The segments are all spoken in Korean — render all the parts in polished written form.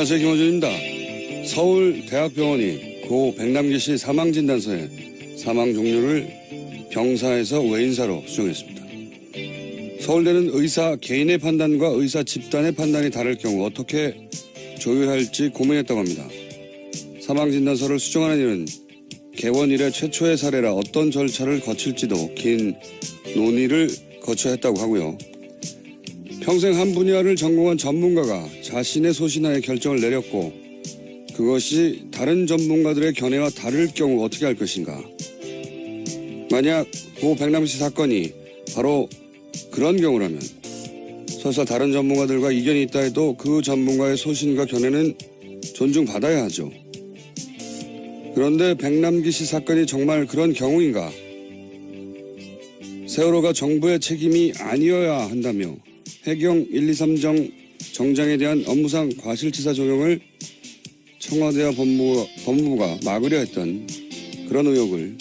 안녕하세요. 김원준입니다. 서울대학병원이 고 백남기 씨 사망진단서에 사망 종류를 병사에서 외인사로 수정했습니다. 서울대는 의사 개인의 판단과 의사 집단의 판단이 다를 경우 어떻게 조율할지 고민했다고 합니다. 사망진단서를 수정하는 일은 개원 이래 최초의 사례라 어떤 절차를 거칠지도 긴 논의를 거쳐야 했다고 하고요. 평생 한 분야를 전공한 전문가가 자신의 소신하에 결정을 내렸고 그것이 다른 전문가들의 견해와 다를 경우 어떻게 할 것인가. 만약 고 백남기 씨 사건이 바로 그런 경우라면 설사 다른 전문가들과 이견이 있다 해도 그 전문가의 소신과 견해는 존중받아야 하죠. 그런데 백남기 씨 사건이 정말 그런 경우인가? 세월호가 정부의 책임이 아니어야 한다며 해경 1, 2, 3정 정장에 대한 업무상 과실치사 적용을 청와대와 법무부가 막으려 했던 그런 의혹을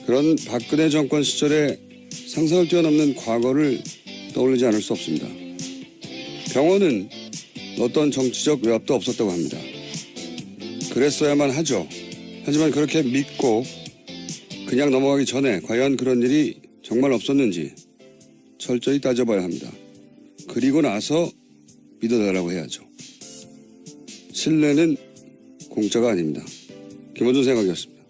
그런 박근혜 정권 시절에 상상을 뛰어넘는 과거를 떠올리지 않을 수 없습니다. 병원은 어떤 정치적 외압도 없었다고 합니다. 그랬어야만 하죠. 하지만 그렇게 믿고 그냥 넘어가기 전에 과연 그런 일이 정말 없었는지 철저히 따져봐야 합니다. 그리고 나서 믿어달라고 해야죠. 신뢰는 공짜가 아닙니다. 김원준 생각이었습니다.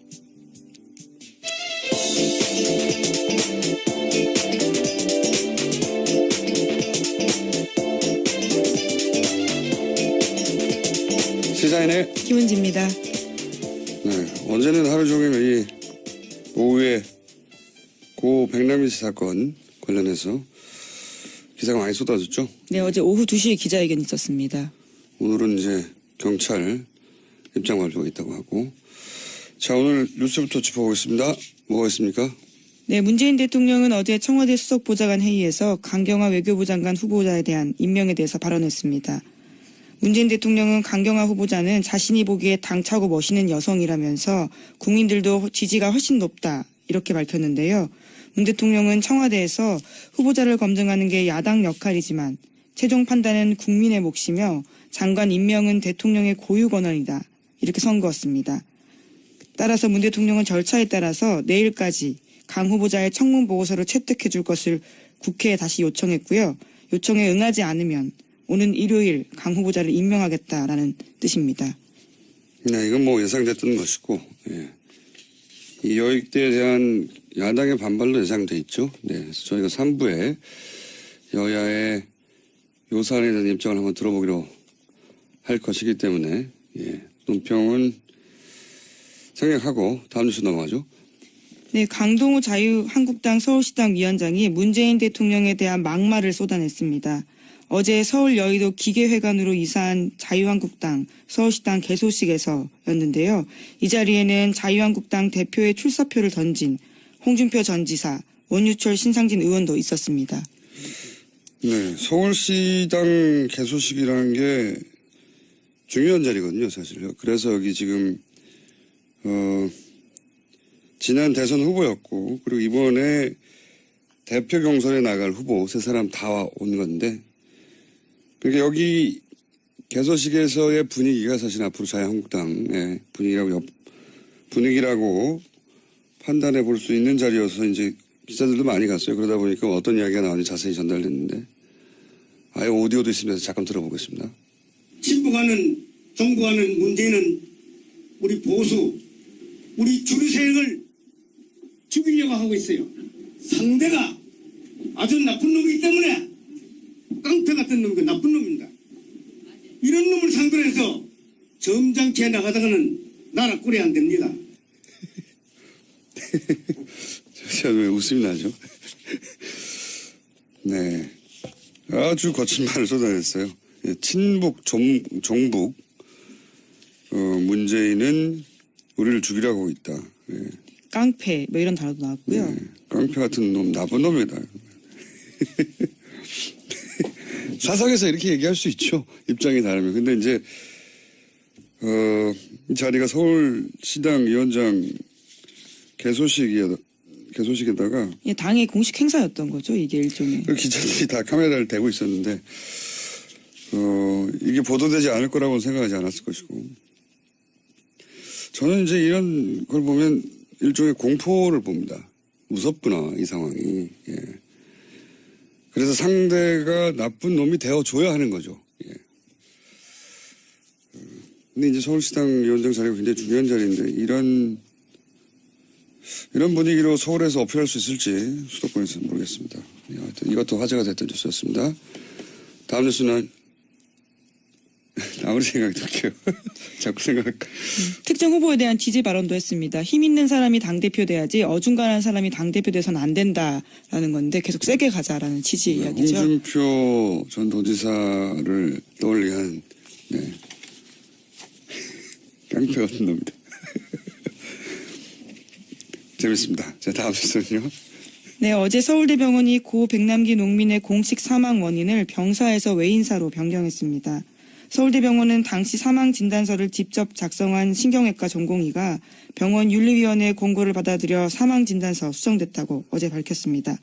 시사인의 김은지입니다. 네, 어제는 하루 종일 이 오후에 고 백남기 씨 사건 관련해서 기사가 많이 쏟아졌죠? 네, 어제 오후 2시에 기자회견이 있었습니다. 오늘은 이제 경찰 입장 발표가 있다고 하고. 자, 오늘 뉴스부터 짚어보겠습니다. 뭐가 있습니까? 네, 문재인 대통령은 어제 청와대 수석보좌관 회의에서 강경화 외교부 장관 후보자에 대한 임명에 대해서 발언했습니다. 문재인 대통령은 강경화 후보자는 자신이 보기에 당차고 멋있는 여성이라면서 국민들도 지지가 훨씬 높다 이렇게 밝혔는데요. 문 대통령은 청와대에서 후보자를 검증하는 게 야당 역할이지만 최종 판단은 국민의 몫이며 장관 임명은 대통령의 고유 권한이다 이렇게 선거했습니다. 따라서 문 대통령은 절차에 따라서 내일까지 강 후보자의 청문 보고서를 채택해 줄 것을 국회에 다시 요청했고요. 요청에 응하지 않으면 오는 일요일 강 후보자를 임명하겠다라는 뜻입니다. 네, 이건 뭐 예상됐던 것이고, 예. 이 여익대에 대한 야당의 반발도 예상돼 있죠. 네, 그래서 저희가 3부에 여야의 요 사안에 대한 입장을 한번 들어보기로 할 것이기 때문에, 예, 논평은 생략하고 다음 뉴스 넘어가죠. 네, 강동우 자유한국당 서울시당 위원장이 문재인 대통령에 대한 막말을 쏟아냈습니다. 어제 서울 여의도 기계회관으로 이사한 자유한국당 서울시당 개소식에서였는데요. 이 자리에는 자유한국당 대표의 출사표를 던진 홍준표 전 지사, 원유철 신상진 의원도 있었습니다. 네, 서울시당 개소식이라는 게 중요한 자리거든요, 사실. 그래서 여기 지금 지난 대선 후보였고 그리고 이번에 대표 경선에 나갈 후보 세 사람 다 온 건데 그러니까 여기 개소식에서의 분위기가 사실 앞으로 자유한국당의 분위기라고 판단해 볼 수 있는 자리여서 이제 기자들도 많이 갔어요. 그러다 보니까 어떤 이야기가 나오는지 자세히 전달됐는데 아예 오디오도 있으면서 잠깐 들어보겠습니다. 친북하는 정부하는 문제는 우리 보수, 우리 주류 세력을 죽이려고 하고 있어요. 상대가 아주 나쁜 놈이기 때문에 깡패 같은 놈이고 나쁜 놈입니다. 이런 놈을 상대로 해서 점잖게 나가다가는 나라 꼴이 안 됩니다. 제가 왜 웃음이 나죠? 네, 아주 거친 말을 쏟아냈어요. 친북, 종북, 문재인은 우리를 죽이려고 하고 있다. 네. 깡패 뭐 이런 단어도 나왔고요. 네, 깡패 같은 놈, 나쁜 놈이다. 사석에서 이렇게 얘기할 수 있죠. 입장이 다르면. 근데 이제 이 자리가 서울시당 위원장 개소식에다가 예, 당의 공식 행사였던 거죠. 이게 일종의. 그 기자들이 다 카메라를 대고 있었는데 이게 보도되지 않을 거라고는 생각하지 않았을 것이고. 저는 이제 이런 걸 보면 일종의 공포를 봅니다. 무섭구나, 이 상황이. 예. 그래서 상대가 나쁜 놈이 되어줘야 하는 거죠. 예. 근데 이제 서울시당 위원장 자리가 굉장히 중요한 자리인데 이런 분위기로 서울에서 어필할 수 있을지 수도권에서 모르겠습니다. 예, 하여튼 이것도 화제가 됐던 뉴스였습니다. 다음 뉴스는 아무리 생각이 들게요. 자꾸 생각. 특정 후보에 대한 지지 발언도 했습니다. 힘 있는 사람이 당대표 돼야지 어중간한 사람이 당대표 돼서는 안 된다라는 건데 계속 세게 가자라는 취지의 이야기죠. 홍준표 전 도지사를 떠올리한 깡패 같은 놈이다. 재밌습니다. 자, 다음 뉴스는요. 네, 어제 서울대병원이 고 백남기 농민의 공식 사망 원인을 병사에서 외인사로 변경했습니다. 서울대병원은 당시 사망 진단서를 직접 작성한 신경외과 전공의가 병원 윤리위원회의 공고를 받아들여 사망 진단서 수정됐다고 어제 밝혔습니다.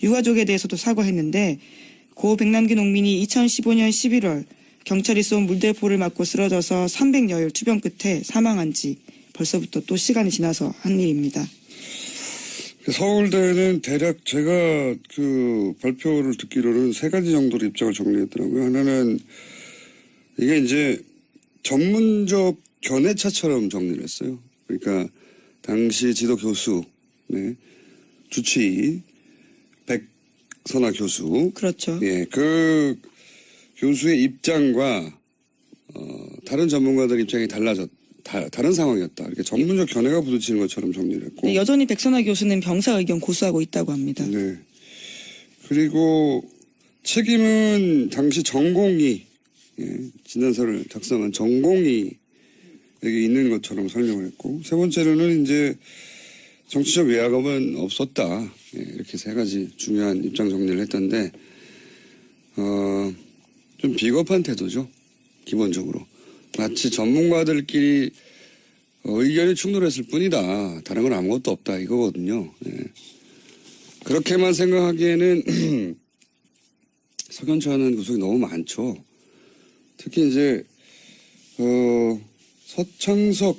유가족에 대해서도 사과했는데 고 백남기 농민이 2015년 11월 경찰이 쏜 물대포를 맞고 쓰러져서 300여일 투병 끝에 사망한 지 벌써부터 또 시간이 지나서 한 일입니다. 서울대는 대략 제가 그 발표를 듣기로는 3가지 정도로 입장을 정리했더라고요. 하나는 이게 이제 전문적 견해차처럼 정리를 했어요. 그러니까 당시 지도 교수, 주치의 백선아 교수. 그렇죠. 예, 그 교수의 입장과 다른 전문가들 입장이 다른 상황이었다. 이렇게 전문적 견해가 부딪히는 것처럼 정리를 했고. 네, 여전히 백선아 교수는 병사 의견 고수하고 있다고 합니다. 네. 그리고 책임은 당시 전공의, 진단서를 작성한 전공의에게 있는 것처럼 설명을 했고, 세 번째로는 이제 정치적 외압은 없었다. 이렇게 3가지 중요한 입장 정리를 했던데, 좀 비겁한 태도죠. 기본적으로. 마치 전문가들끼리 의견이 충돌했을 뿐이다. 다른 건 아무것도 없다. 이거거든요. 예. 그렇게만 생각하기에는 석연치 않은 구석이 너무 많죠. 특히 이제 서창석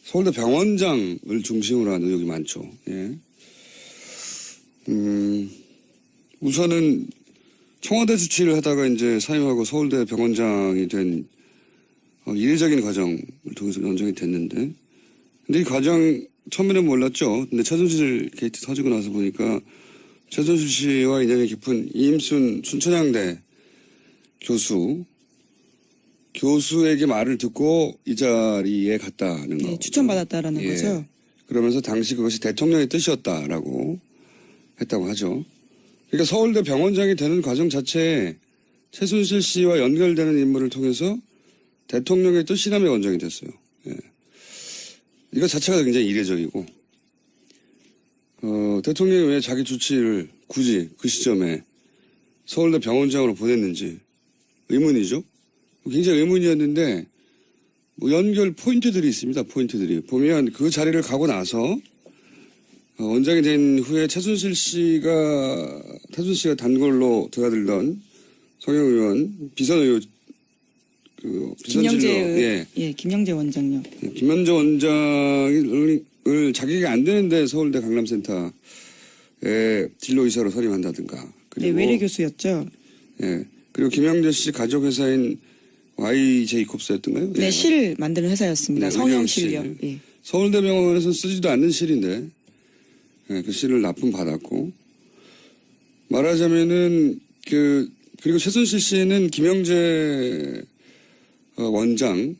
서울대 병원장을 중심으로 한 의혹이 많죠. 예. 우선은 청와대 주치를 하다가 이제 사임하고 서울대 병원장이 된 이례적인 과정을 통해서 연정이 됐는데, 근데 이 과정 처음에는 몰랐죠. 근데 최순실 게이트 터지고 나서 보니까 최순실 씨와 인연이 깊은 이임순 순천향대 교수에게 말을 듣고 이 자리에 갔다는 거. 네, 추천받았다라는 거죠. 그러면서 당시 그것이 대통령의 뜻이었다라고 했다고 하죠. 그러니까 서울대 병원장이 되는 과정 자체에 최순실 씨와 연결되는 인물을 통해서 대통령의 뜻이라며 원정이 됐어요. 예. 이거 자체가 굉장히 이례적이고, 대통령이 왜 자기 주치를 굳이 그 시점에 서울대 병원장으로 보냈는지 의문이죠. 굉장히 의문이었는데, 연결 포인트들이 있습니다. 포인트들이. 보면 그 자리를 가고 나서 원장이 된 후에 태순 씨가 단골로 드나들던 성형 의원, 비선 의원, 김영재, 김영재 원장요. 김영재 원장을 자격이 안 되는데 서울대 강남센터에 진로이사로 선임한다든가. 그리고 외래 교수였죠. 예. 그리고 김영재 씨 가족회사인 YJ콥스였던가요? 네, 실 만드는 회사였습니다. 성형실요. 예. 서울대병원에서는 쓰지도 않는 실인데, 그 실을 납품받았고, 말하자면은, 그리고 최순실 씨는 김영재 원장을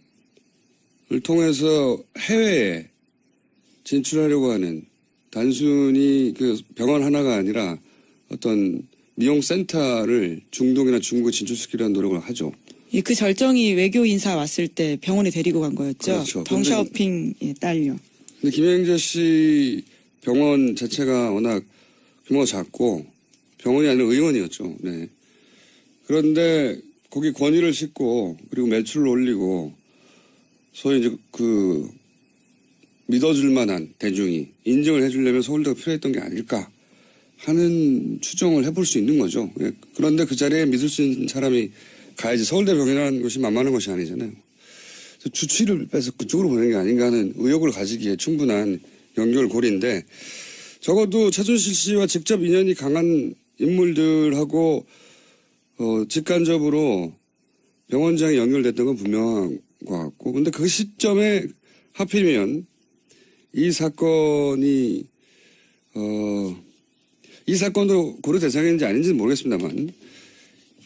통해서 해외에 진출하려고 하는, 단순히 그 병원 하나가 아니라 어떤 미용센터를 중동이나 중국에 진출시키려는 노력을 하죠. 예, 그 절정이 외교 인사 왔을 때 병원에 데리고 간 거였죠. 그렇죠. 덩샤오핑의 딸요. 근데 김영재 씨 병원 자체가 워낙 규모가 작고 병원이 아니라 의원이었죠. 네. 그런데 거기 권위를 싣고 그리고 매출을 올리고 소위 이제 믿어줄 만한 대중이 인정을 해주려면 서울대가 필요했던 게 아닐까 하는 추정을 해볼 수 있는 거죠. 예. 그런데 그 자리에 믿을 수 있는 사람이 가야지. 서울대병이라는 것이 만만한 것이 아니잖아요. 주치의를 빼서 그쪽으로 보낸 게 아닌가 하는 의혹을 가지기에 충분한 연결고리인데 적어도 최순실 씨와 직접 인연이 강한 인물들하고 직간접으로 병원장이 연결됐던 건 분명한 것 같고 근데 그 시점에 하필이면 이 사건이 이 사건도 고려 대상인지 아닌지는 모르겠습니다만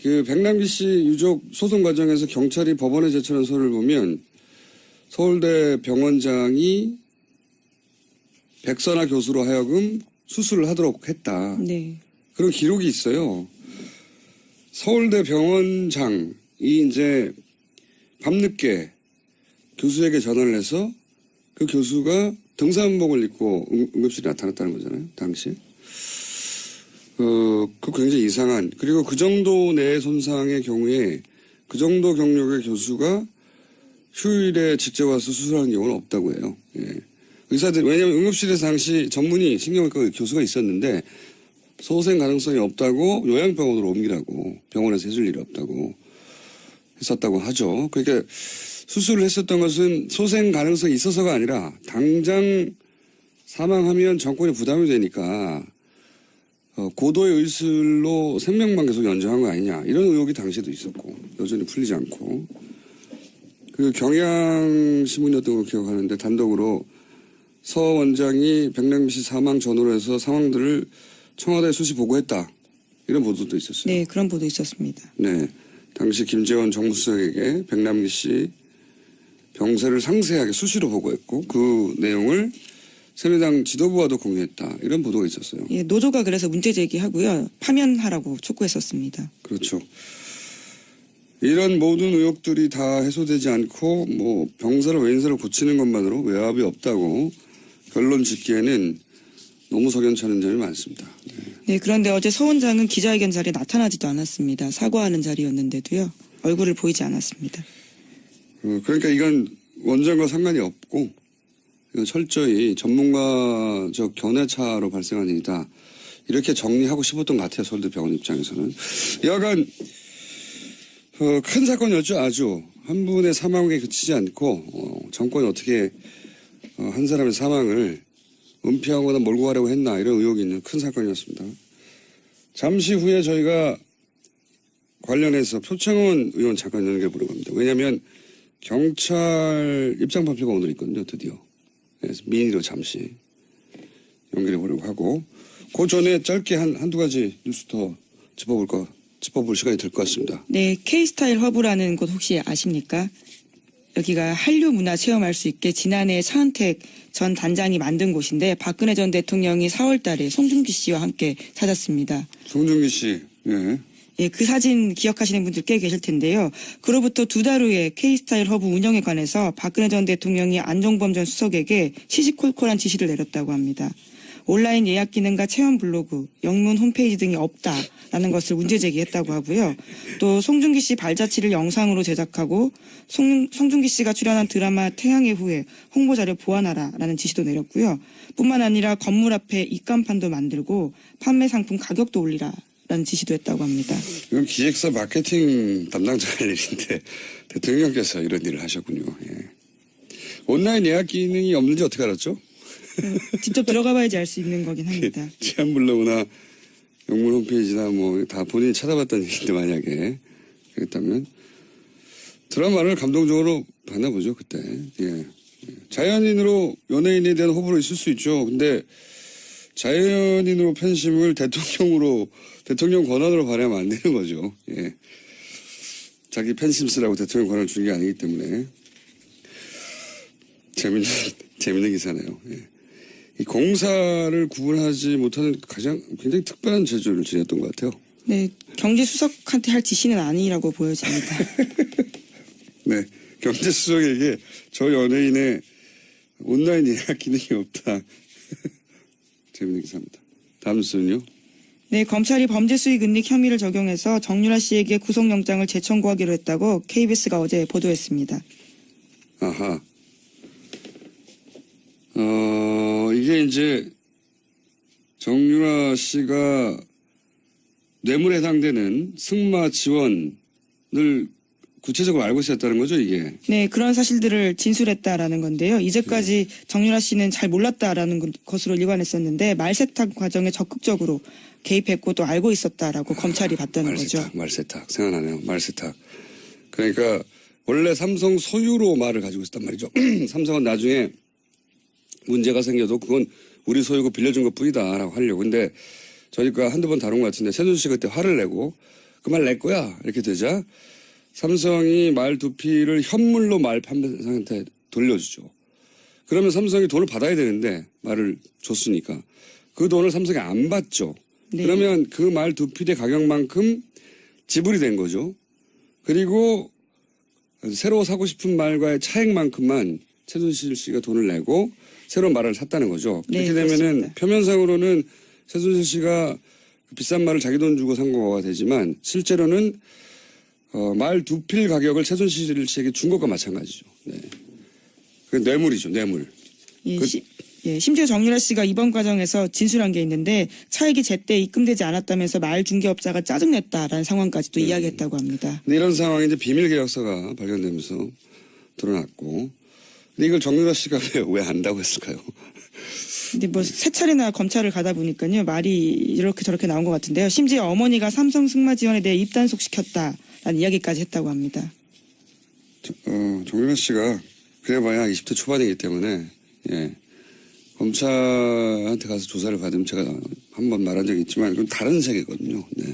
그 백남기 씨 유족 소송 과정에서 경찰이 법원에 제출한 서류를 보면 서울대 병원장이 백선아 교수로 하여금 수술을 하도록 했다. 네. 그런 기록이 있어요. 서울대 병원장이 이제 밤늦게 교수에게 전화를 해서 그 교수가 등산복을 입고 응급실에 나타났다는 거잖아요. 당시. 그 굉장히 이상한 그리고 그 정도 내 손상의 경우에 그 정도 경력의 교수가 휴일에 직접 와서 수술하는 경우는 없다고 해요. 예. 의사들 왜냐하면 응급실에서 당시 전문의 신경외과 교수가 있었는데 소생 가능성이 없다고 요양병원으로 옮기라고 병원에서 해줄 일이 없다고 했었다고 하죠. 그러니까 수술을 했었던 것은 소생 가능성이 있어서가 아니라 당장 사망하면 정권에 부담이 되니까 고도의 의술로 생명만 계속 연장한 거 아니냐 이런 의혹이 당시에도 있었고 여전히 풀리지 않고 그 경향신문이었던 걸 기억하는데 단독으로 서 원장이 백남기 씨 사망 전후로 해서 상황들을 청와대에 수시 보고했다 이런 보도도 있었어요. 네, 그런 보도 있었습니다. 네, 당시 김재원 정무수석에게 백남기 씨 병세를 상세하게 수시로 보고했고 그 내용을 새누리당 지도부와도 공유했다. 이런 보도가 있었어요. 예, 노조가 그래서 문제 제기하고요. 파면하라고 촉구했었습니다. 그렇죠. 이런 모든 의혹들이 다 해소되지 않고 뭐 병사를 외인사를 고치는 것만으로 외압이 없다고 결론 짓기에는 너무 석연찮은 점이 많습니다. 네, 그런데 어제 서 원장은 기자회견 자리에 나타나지도 않았습니다. 사과하는 자리였는데도요. 얼굴을 보이지 않았습니다. 그러니까 이건 원장과 상관이 없고 이건 철저히 전문가적 견해차로 발생한 일이다. 이렇게 정리하고 싶었던 것 같아요. 서울대병원 입장에서는. 여하간 큰 사건이었죠. 아주 한 분의 사망에 그치지 않고 정권이 어떻게 한 사람의 사망을 은폐하거나 몰고 가려고 했나 이런 의혹이 있는 큰 사건이었습니다. 잠시 후에 저희가 관련해서 표창원 의원 잠깐 연결해 보려고 합니다. 왜냐하면 경찰 입장 발표가 오늘 있거든요. 드디어. 그래서 민의로 잠시 연결해 보려고 하고 그 전에 짧게 한두 가지 뉴스 더 짚어볼 시간이 될 것 같습니다. 네, K스타일 허브라는 곳 혹시 아십니까? 여기가 한류 문화 체험할 수 있게 지난해 차은택 전 단장이 만든 곳인데 박근혜 전 대통령이 4월 달에 송중기 씨와 함께 찾았습니다. 송중기 씨. 예. 예, 그 사진 기억하시는 분들 꽤 계실 텐데요. 그로부터 2달 후에 K스타일 허브 운영에 관해서 박근혜 전 대통령이 안종범 전 수석에게 시시콜콜한 지시를 내렸다고 합니다. 온라인 예약 기능과 체험 블로그, 영문 홈페이지 등이 없다라는 것을 문제 제기했다고 하고요. 또 송중기 씨 발자취를 영상으로 제작하고 송중기 씨가 출연한 드라마 태양의 후예 홍보자료 보완하라라는 지시도 내렸고요. 뿐만 아니라 건물 앞에 입간판도 만들고 판매 상품 가격도 올리라라는 지시도 했다고 합니다. 이건 기획사 마케팅 담당자가 할 일인데 대통령께서 이런 일을 하셨군요. 예. 온라인 예약 기능이 없는지 어떻게 알았죠? 직접 들어가 봐야지 알 수 있는 거긴 합니다. 체험 블로그나 영문 홈페이지나 뭐 다 본인이 찾아봤다는 얘기인데 만약에 그랬다면 드라마를 감동적으로 봤나 보죠 그때. 예. 자연인으로 연예인에 대한 호불호 있을 수 있죠. 근데 자연인으로 팬심을 대통령 권한으로 발휘하면 안 되는 거죠. 예. 자기 팬심 쓰라고 대통령 권한을 준 게 아니기 때문에 재밌는 기사네요. 예. 이 공사를 구분하지 못하는 굉장히 특별한 재주를 지녔던 것 같아요. 네, 경제수석한테 할 지시는 아니라고 보여집니다. 네, 경제수석에게 저 연예인의 온라인 예약 기능이 없다. 재밌는 기사입니다. 다음 뉴스는요. 네, 검찰이 범죄 수익 은닉 혐의를 적용해서 정유라 씨에게 구속영장을 재청구하기로 했다고 KBS가 어제 보도했습니다. 아하. 이게 이제 정유라 씨가 뇌물에 해당되는 승마 지원 구체적으로 알고 있었다는 거죠, 이게. 네, 그런 사실들을 진술했다라는 건데요. 이제까지 정유라 씨는 잘 몰랐다라는 것으로 일관했었는데 말세탁 과정에 적극적으로 개입했고 또 알고 있었다라고 검찰이 봤다는 거죠. 말세탁. 생각나네요. 말세탁. 그러니까 원래 삼성 소유로 말을 가지고 있었단 말이죠. 삼성은 나중에 문제가 생겨도 그건 우리 소유고 빌려준 것 뿐이다라고 하려고. 근데 저희가 한두 번 다룬 것 같은데 최순실 씨 그때 화를 내고 그 말 낼 거야 이렇게 되자 삼성이 말 두피를 현물로 말 판매상한테 돌려주죠. 그러면 삼성이 돈을 받아야 되는데 말을 줬으니까 그 돈을 삼성이 안 받죠. 네. 그러면 그 말 두피대 가격만큼 지불이 된 거죠. 그리고 새로 사고 싶은 말과의 차액만큼만 최순실 씨가 돈을 내고 새로운 말을 샀다는 거죠. 네, 그렇게 되면은 그렇습니다. 표면상으로는 최순실 씨가 비싼 말을 자기 돈 주고 산 거가 되지만 실제로는 말 두필 가격을 최순실 씨에게 준 것과 마찬가지죠. 네. 그 뇌물이죠, 뇌물. 예, 심지어 정유라 씨가 이번 과정에서 진술한 게 있는데 차액이 제때 입금되지 않았다면서 말 중개업자가 짜증냈다라는 상황까지도 이야기했다고 합니다. 근데 이런 상황에 이제 비밀 계약서가 발견되면서 드러났고, 근데 이걸 정유라 씨가 왜 안다고 했을까요? 근데 뭐 세 차례나 검찰을 가다 보니까요 말이 이렇게 저렇게 나온 것 같은데요. 심지어 어머니가 삼성 승마 지원에 대해 입단속 시켰다라는 이야기까지 했다고 합니다. 정유라 씨가 그래봐야 20대 초반이기 때문에 예. 검찰한테 가서 조사를 받으면 제가 한번 말한 적이 있지만 그건 다른 세계거든요. 네.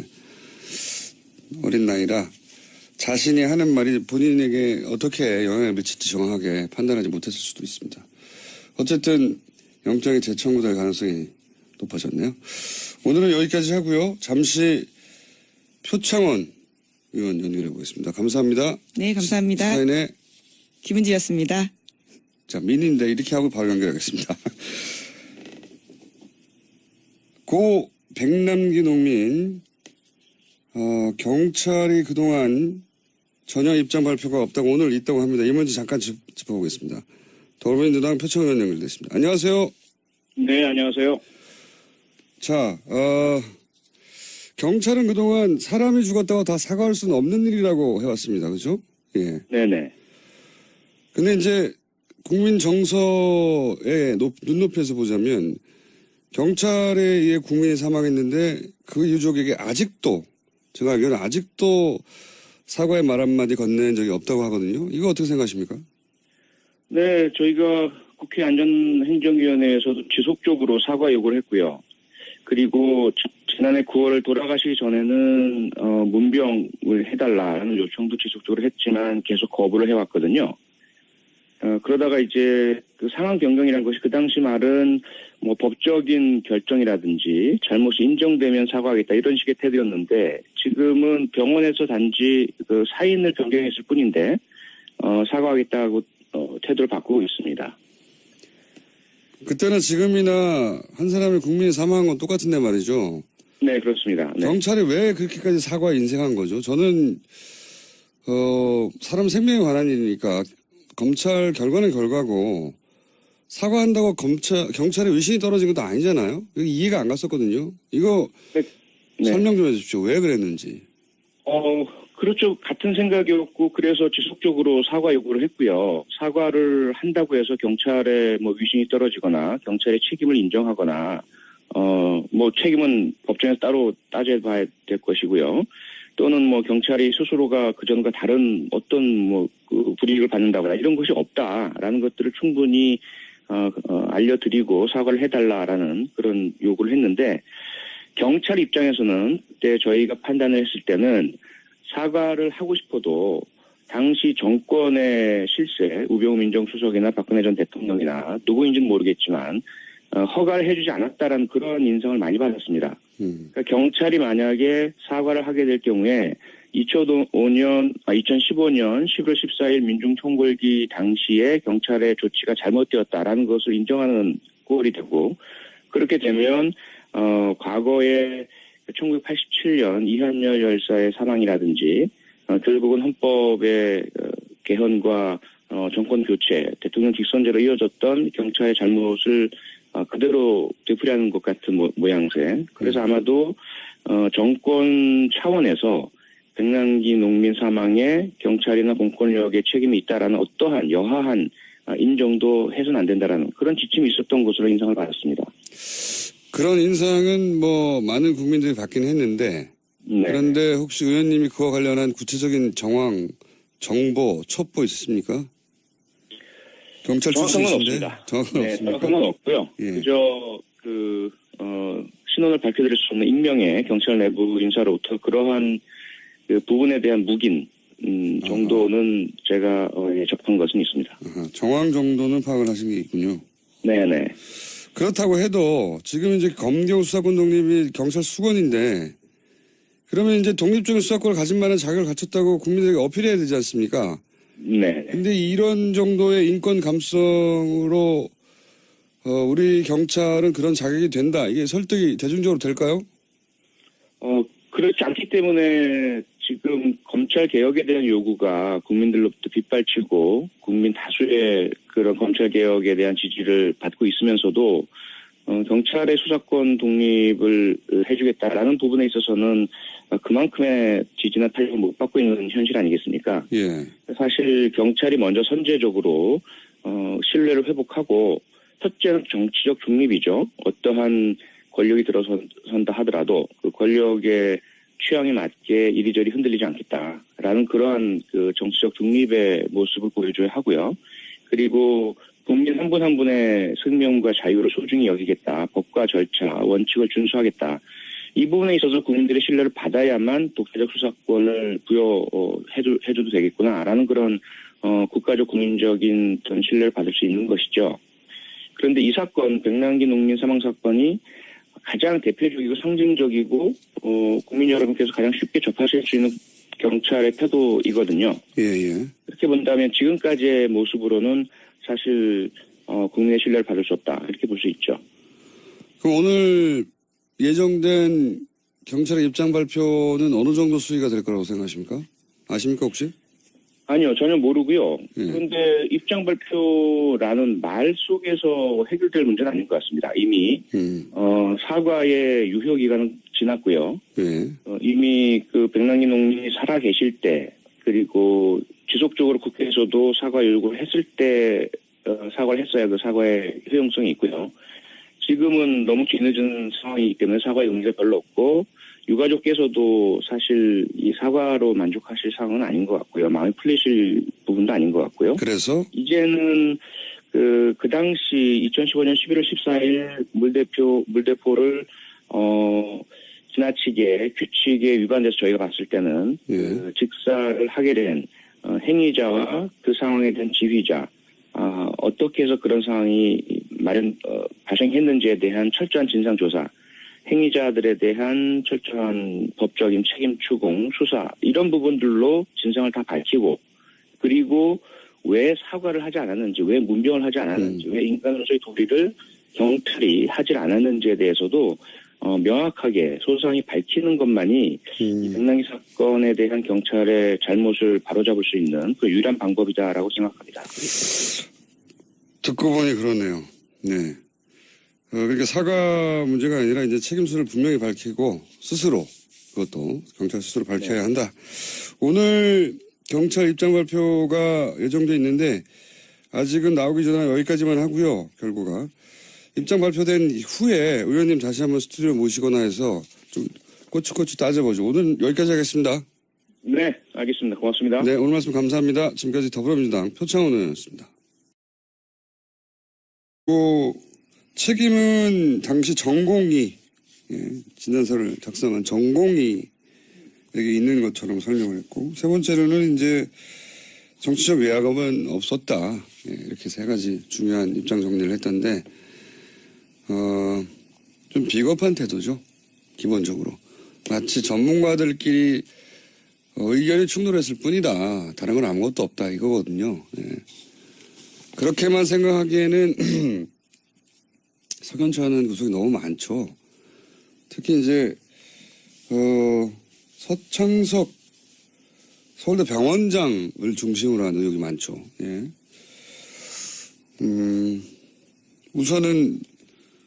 어린 나이라 자신이 하는 말이 본인에게 어떻게 영향을 미칠지 정확하게 판단하지 못했을 수도 있습니다. 어쨌든 영장이 재청구될 가능성이 높아졌네요. 오늘은 여기까지 하고요. 잠시 표창원 의원 연결해 보겠습니다. 감사합니다. 네, 감사합니다. 사인의 김은지였습니다. 자, 민인데 이렇게 하고 바로 연결하겠습니다. 고 백남기 농민 경찰이 그동안 전혀 입장 발표가 없다고 오늘 있다고 합니다. 이 문제 잠깐 짚어보겠습니다. 더불어민주당 표창원 의원 연결됐습니다. 안녕하세요. 네, 안녕하세요. 자, 경찰은 그동안 사람이 죽었다고 다 사과할 수는 없는 일이라고 해왔습니다. 그죠? 예. 네네. 근데 이제 국민 정서의 눈높이에서 보자면 경찰에 의해 국민이 사망했는데 그 유족에게 아직도 제가 알기로는 아직도 사과의 말 한마디 건넨 적이 없다고 하거든요. 이거 어떻게 생각하십니까? 네, 저희가 국회 안전행정위원회에서도 지속적으로 사과 요구를 했고요. 그리고 지난해 9월 돌아가시기 전에는 문병을 해달라는 요청도 지속적으로 했지만 계속 거부를 해왔거든요. 그러다가 이제 그 상황 변경이라는 것이 그 당시 말은 뭐 법적인 결정이라든지 잘못이 인정되면 사과하겠다 이런 식의 태도였는데 지금은 병원에서 단지 그 사인을 변경했을 뿐인데 사과하겠다고 태도를 바꾸고 있습니다. 그때나 지금이나 한 사람의 국민이 사망한 건 똑같은데 말이죠. 네, 그렇습니다. 네. 경찰이 왜 그렇게까지 사과에 인색한 거죠? 저는 사람 생명에 관한 일이니까 검찰 결과는 결과고 사과한다고 경찰의 위신이 떨어진 것도 아니잖아요. 이해가 안 갔었거든요. 이거 네. 설명 좀 해주십시오. 왜 그랬는지. 그렇죠. 같은 생각이었고 그래서 지속적으로 사과 요구를 했고요. 사과를 한다고 해서 경찰의 뭐 위신이 떨어지거나 경찰의 책임을 인정하거나 뭐 책임은 법정에서 따로 따져봐야 될 것이고요. 또는 뭐 경찰이 스스로가 그전과 다른 어떤 뭐 그 불이익을 받는다거나 이런 것이 없다라는 것들을 충분히 알려드리고 사과를 해달라라는 그런 요구를 했는데 경찰 입장에서는 그때 저희가 판단을 했을 때는 사과를 하고 싶어도 당시 정권의 실세, 우병우 민정수석이나 박근혜 전 대통령이나 누구인지는 모르겠지만 허가를 해주지 않았다라는 그런 인상을 많이 받았습니다. 그러니까 경찰이 만약에 사과를 하게 될 경우에 2015년 11월 14일 민중총궐기 당시에 경찰의 조치가 잘못되었다라는 것을 인정하는 꼴이 되고 그렇게 되면 과거에 1987년 이한열 열사의 사망이라든지 결국은 헌법의 개헌과 정권 교체, 대통령 직선제로 이어졌던 경찰의 잘못을 그대로 되풀이하는 것 같은 모양새. 그래서 아마도 정권 차원에서 백남기 농민 사망에 경찰이나 공권력의 책임이 있다라는 어떠한 여하한 인정도 해서는 안 된다라는 그런 지침이 있었던 것으로 인상을 받았습니다. 그런 인상은 뭐 많은 국민들이 받긴 했는데 네. 그런데 혹시 의원님이 그와 관련한 구체적인 정황, 정보, 첩보 있으십니까? 경찰 정확한 건 출신이신데 없습니다. 정확한 네, 없습니까? 정확한 건 없고요. 예. 그저 신원을 밝혀드릴 수 없는 익명의 경찰 내부 인사로부터 그러한 그 부분에 대한 묵인 정도는 제가 접한 것은 있습니다. 아하, 정황 정도는 파악을 하신 게 있군요. 네네. 그렇다고 해도 지금 이제 검경 수사권 독립이 경찰 수권인데 그러면 이제 독립적인 수사권을 가진 만한 자격을 갖췄다고 국민들에게 어필해야 되지 않습니까? 네. 근데 이런 정도의 인권 감성으로 우리 경찰은 그런 자격이 된다. 이게 설득이 대중적으로 될까요? 그렇지 않기 때문에 지금 검찰 개혁에 대한 요구가 국민들로부터 빗발치고 국민 다수의 그런 검찰 개혁에 대한 지지를 받고 있으면서도 경찰의 수사권 독립을 해주겠다라는 부분에 있어서는 그만큼의 지지나 탄력을 못 받고 있는 현실 아니겠습니까? 예. 사실 경찰이 먼저 선제적으로 신뢰를 회복하고 첫째는 정치적 중립이죠. 어떠한 권력이 들어선다 하더라도 그 권력의 취향에 맞게 이리저리 흔들리지 않겠다라는 그러한 그 정치적 중립의 모습을 보여줘야 하고요. 그리고 국민 한 분 한 분의 생명과 자유를 소중히 여기겠다. 법과 절차, 원칙을 준수하겠다. 이 부분에 있어서 국민들의 신뢰를 받아야만 독자적 수사권을 부여해줘도 되겠구나라는 그런 국가적 국민적인 그런 신뢰를 받을 수 있는 것이죠. 그런데 이 사건, 백남기 농민 사망 사건이 가장 대표적이고 상징적이고 국민 여러분께서 가장 쉽게 접하실 수 있는 경찰의 태도이거든요. 예. 그렇게 본다면 지금까지의 모습으로는 사실 국민의 신뢰를 받을 수 없다 이렇게 볼 수 있죠. 그럼 오늘 예정된 경찰의 입장 발표는 어느 정도 수위가 될 거라고 생각하십니까? 아십니까 혹시? 아니요, 전혀 모르고요. 예. 그런데 입장 발표라는 말 속에서 해결될 문제는 아닌 것 같습니다. 이미 사과의 유효 기간은 지났고요. 예. 이미 그 백남기 농민이 살아 계실 때 그리고 지속적으로 국회에서도 사과 요구를 했을 때 사과를 했어야 그 사과의 효용성이 있고요. 지금은 너무 뒤늦은 상황이기 때문에 사과의 의미가 별로 없고 유가족께서도 사실 이 사과로 만족하실 상황은 아닌 것 같고요. 마음이 풀리실 부분도 아닌 것 같고요. 그래서 이제는 그 당시 2015년 11월 14일 물대포를 지나치게 규칙에 위반돼서 저희가 봤을 때는 예. 그 직사를 하게 된 행위자와 그 상황에 대한 지휘자 어떻게 해서 그런 상황이 발생했는지에 대한 철저한 진상조사, 행위자들에 대한 철저한 법적인 책임 추궁, 수사 이런 부분들로 진상을 다 밝히고 그리고 왜 사과를 하지 않았는지, 왜 문병을 하지 않았는지, 왜 인간으로서의 도리를 경찰이 하지 않았는지에 대해서도 명확하게 소상히 밝히는 것만이 이 백남기 사건에 대한 경찰의 잘못을 바로잡을 수 있는 그 유일한 방법이다라고 생각합니다. 듣고 보니 그러네요. 네. 그러니까 사과 문제가 아니라 이제 책임수를 분명히 밝히고 스스로 그것도 경찰 스스로 밝혀야 한다. 오늘 경찰 입장 발표가 예정돼 있는데 아직은 나오기 전에 여기까지만 하고요. 결과가. 입장 발표된 후에 의원님 다시 한번 스튜디오 모시거나 해서 좀 꼬치꼬치 따져보죠. 오늘 여기까지 하겠습니다. 네, 알겠습니다. 고맙습니다. 네, 오늘 말씀 감사합니다. 지금까지 더불어민주당 표창원 의원이었습니다. 책임은 당시 전공이 진단서를 작성한 전공이 여기 있는 것처럼 설명을 했고 세 번째로는 이제 정치적 외압은 없었다. 이렇게 세 가지 중요한 입장 정리를 했던데 좀 비겁한 태도죠. 기본적으로. 마치 전문가들끼리 의견이 충돌했을 뿐이다. 다른 건 아무것도 없다. 이거거든요. 그렇게만 생각하기에는 석연치 않은 구석이 너무 많죠. 특히 이제 서창석 서울대 병원장을 중심으로 한 의혹이 많죠. 예. 우선은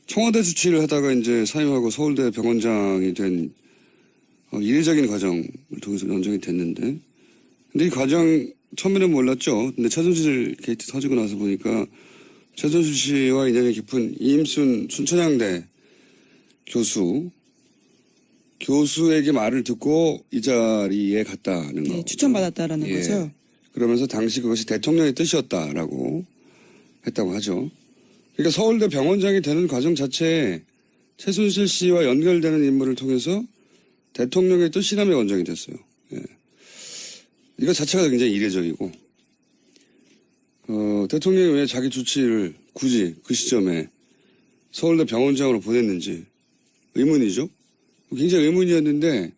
청와대 주치를 하다가 이제 사임하고 서울대 병원장이 된 이례적인 과정을 통해서 연정이 됐는데, 근데 이 과정 처음에는 몰랐죠. 근데 최순실 게이트 터지고 나서 보니까 최순실 씨와 인연이 깊은 이임순 순천향대 교수에게 말을 듣고 이 자리에 갔다는 거. 네, 추천받았다라는 거죠. 그러면서 당시 그것이 대통령의 뜻이었다라고 했다고 하죠. 그러니까 서울대 병원장이 되는 과정 자체에 최순실 씨와 연결되는 인물을 통해서 대통령의 뜻이라며 원정이 됐어요. 예. 이거 자체가 굉장히 이례적이고, 대통령이 왜 자기 주치를 굳이 그 시점에 서울대 병원장으로 보냈는지 의문이죠. 굉장히 의문이었는데,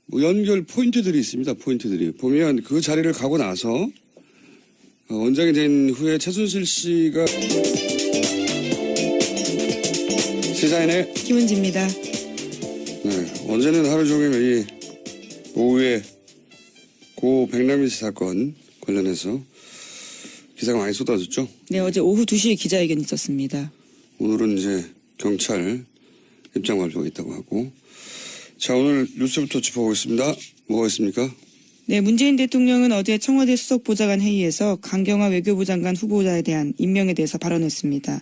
뭐 연결 포인트들이 있습니다. 포인트들이. 보면 그 자리를 가고 나서 원장이 된 후에 최순실 씨가 시사인의 김은지입니다. 네, 어제는 하루 종일 이 오후에 고 백남기 씨 사건 관련해서 기사가 많이 쏟아졌죠. 네, 어제 오후 2시에 기자회견이 있었습니다. 오늘은 이제 경찰 입장 발표가 있다고 하고. 자, 오늘 뉴스부터 짚어보겠습니다. 뭐가 있습니까? 네, 문재인 대통령은 어제 청와대 수석보좌관 회의에서 강경화 외교부 장관 후보자에 대한 임명에 대해서 발언했습니다.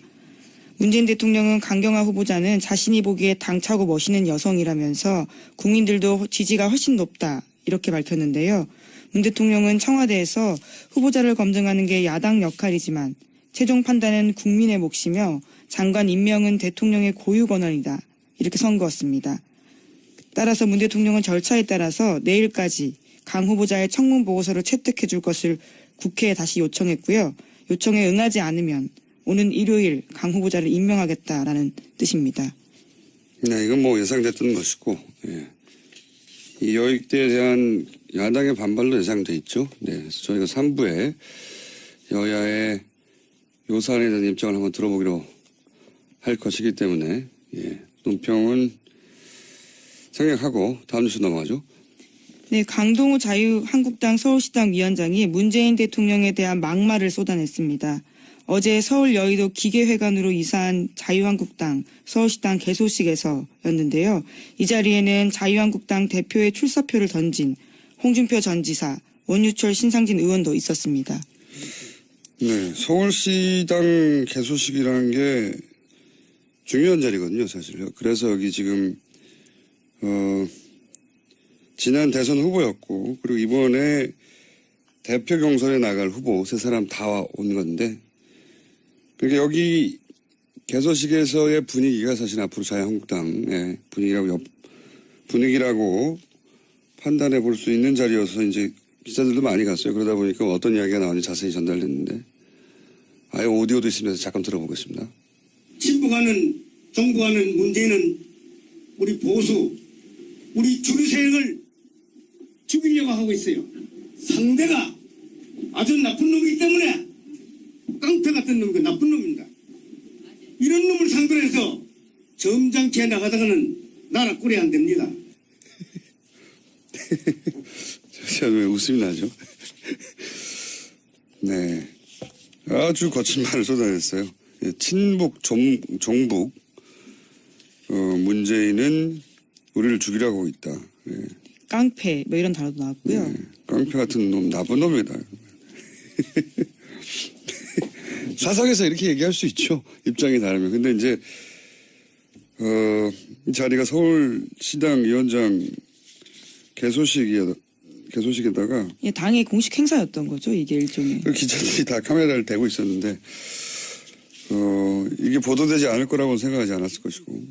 문재인 대통령은 강경화 후보자는 자신이 보기에 당차고 멋있는 여성이라면서 국민들도 지지가 훨씬 높다 이렇게 밝혔는데요. 문 대통령은 청와대에서 후보자를 검증하는 게 야당 역할이지만 최종 판단은 국민의 몫이며 장관 임명은 대통령의 고유 권한이다 이렇게 선거했습니다. 따라서 문 대통령은 절차에 따라서 내일까지 강 후보자의 청문 보고서를 채택해 줄 것을 국회에 다시 요청했고요. 요청에 응하지 않으면 오는 일요일 강 후보자를 임명하겠다라는 뜻입니다. 네, 이건 뭐 예상됐던 것이고, 예. 이 여익대에 대한 야당의 반발도 예상돼 있죠. 네, 그래서 저희가 3부에 여야의 요 사안에 대한 입장을 한번 들어보기로 할 것이기 때문에, 예, 논평은 생략하고 다음 뉴스 넘어가죠. 네, 강동우 자유한국당 서울시당 위원장이 문재인 대통령에 대한 막말을 쏟아냈습니다. 어제 서울 여의도 기계회관으로 이사한 자유한국당 서울시당 개소식에서였는데요. 이 자리에는 자유한국당 대표의 출사표를 던진 홍준표 전 지사, 원유철 신상진 의원도 있었습니다. 네, 서울시당 개소식이라는 게 중요한 자리거든요, 사실요. 그래서 여기 지금 지난 대선 후보였고, 그리고 이번에 대표 경선에 나갈 후보 세 사람 다 온 건데, 그러니까 여기 개소식에서의 분위기가 사실 앞으로 자유한국당의 분위기라고 판단해 볼 수 있는 자리여서 이제 기자들도 많이 갔어요. 그러다 보니까 어떤 이야기가 나오는지 자세히 전달됐는데, 아예 오디오도 있습니다. 잠깐 들어보겠습니다. 친북하는 정부하는 문제는 우리 보수, 우리 주류세력을 죽이려고 하고 있어요. 상대가 아주 나쁜 놈이기 때문에 깡패 같은 놈이 나쁜 놈입니다. 이런 놈을 상대로 해서 점잖게 나가다가는 나라 꼴이 안 됩니다. 제가 왜 웃음이 나죠? 네, 아주 거친 말을 쏟아냈어요. 친북, 종북, 문재인은 우리를 죽이려고 하고 있다. 네. 깡패 뭐 이런 단어도 나왔고요. 네, 깡패 같은 놈, 나쁜 놈이다. 사석에서 이렇게 얘기할 수 있죠. 입장이 다르면. 근데 이제 이 자리가 서울시당 위원장 개소식에다가 예, 당의 공식 행사였던 거죠. 이게 일종의. 그 기자들이 다 카메라를 대고 있었는데 이게 보도되지 않을 거라고는 생각하지 않았을 것이고,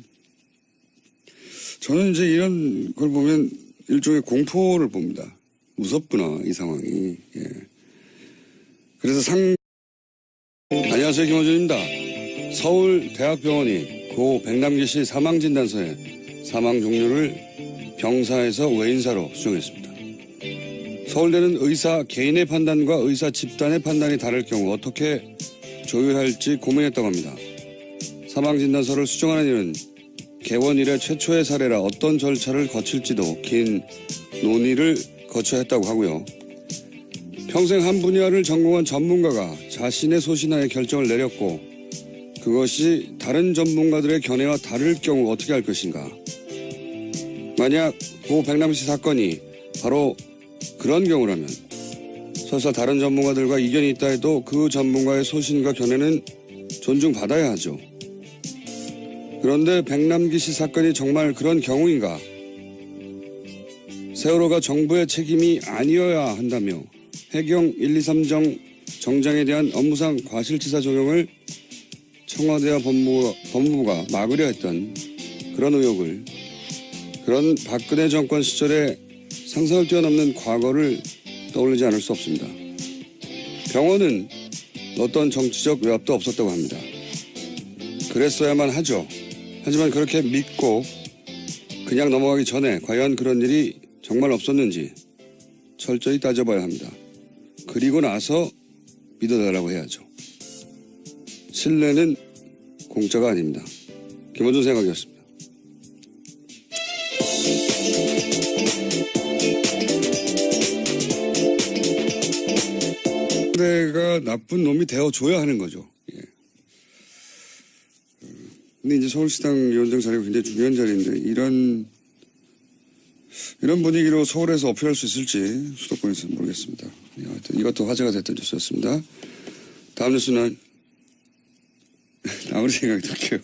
저는 이제 이런 걸 보면 일종의 공포를 봅니다. 무섭구나, 이 상황이. 예. 그래서 안녕하세요, 김호준입니다. 서울대학병원이 고 백남기 씨 사망진단서에 사망 종류를 병사에서 외인사로 수정했습니다. 서울대는 의사 개인의 판단과 의사 집단의 판단이 다를 경우 어떻게 조율할지 고민했다고 합니다. 사망진단서를 수정하는 일은 개원 이래 최초의 사례라 어떤 절차를 거칠지도 긴 논의를 거쳐야 했다고 하고요. 평생 한 분야를 전공한 전문가가 자신의 소신하에 결정을 내렸고 그것이 다른 전문가들의 견해와 다를 경우 어떻게 할 것인가. 만약 고 백남기 씨 사건이 바로 그런 경우라면 설사 다른 전문가들과 이견이 있다 해도 그 전문가의 소신과 견해는 존중받아야 하죠. 그런데 백남기 씨 사건이 정말 그런 경우인가? 세월호가 정부의 책임이 아니어야 한다며 해경 123정 정장에 대한 업무상 과실치사 적용을 청와대와 법무부가 막으려 했던 그런 의혹을, 그런 박근혜 정권 시절에 상상을 뛰어넘는 과거를 떠올리지 않을 수 없습니다. 병원은 어떤 정치적 외압도 없었다고 합니다. 그랬어야만 하죠. 하지만 그렇게 믿고 그냥 넘어가기 전에 과연 그런 일이 정말 없었는지 철저히 따져봐야 합니다. 그리고 나서 믿어달라고 해야죠. 신뢰는 공짜가 아닙니다. 김원준 생각이었습니다. 내가 나쁜 놈이 되어줘야 하는 거죠. 예. 근데 이제 서울시당 위원장 자리가 굉장히 중요한 자리인데 이런 분위기로 서울에서 어필할 수 있을지 수도권에서는 모르겠습니다. 예, 하여튼 이것도 화제가 됐던 뉴스였습니다. 다음 뉴스는 아무리 생각이 들게요.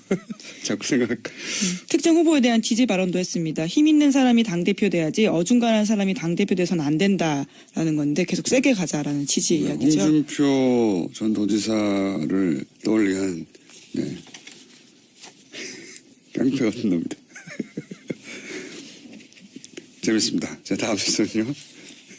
자꾸 생각. 특정 후보에 대한 지지 발언도 했습니다. 힘 있는 사람이 당대표 돼야지 어중간한 사람이 당대표 돼서는 안 된다라는 건데 계속 세게 가자라는 취지 이야기죠. 홍준표 전 도지사를 떠올리한 깡패 같은 놈입니다. 재밌습니다. 자, 다음 뉴스는요.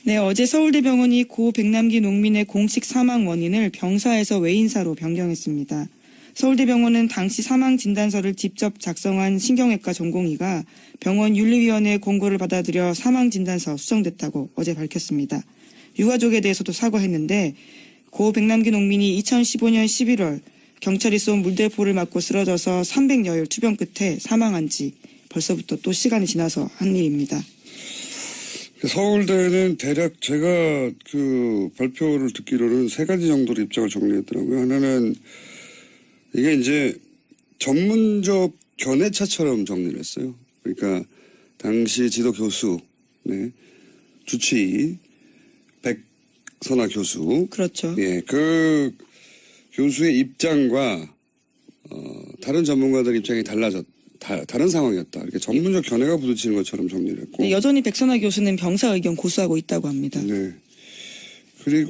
네, 어제 서울대병원이 고 백남기 농민의 공식 사망 원인을 병사에서 외인사로 변경했습니다. 서울대병원은 당시 사망 진단서를 직접 작성한 신경외과 전공의가 병원 윤리위원회의 공고를 받아들여 사망 진단서 수정됐다고 어제 밝혔습니다. 유가족에 대해서도 사과했는데 고 백남기 농민이 2015년 11월 경찰이 쏜 물대포를 맞고 쓰러져서 300여일 투병 끝에 사망한 지 벌써부터 또 시간이 지나서 한 일입니다. 서울대는 대략 제가 그 발표를 듣기로는 3가지 정도로 입장을 정리했더라고요. 하나는 이게 이제 전문적 견해차처럼 정리를 했어요. 그러니까 당시 지도 교수, 주치의 백선아 교수. 그렇죠. 예, 그 교수의 입장과 다른 전문가들 입장이 다른 상황이었다. 이렇게 전문적 견해가 부딪히는 것처럼 정리를 했고. 네, 여전히 백선아 교수는 병사 의견 고수하고 있다고 합니다. 네. 그리고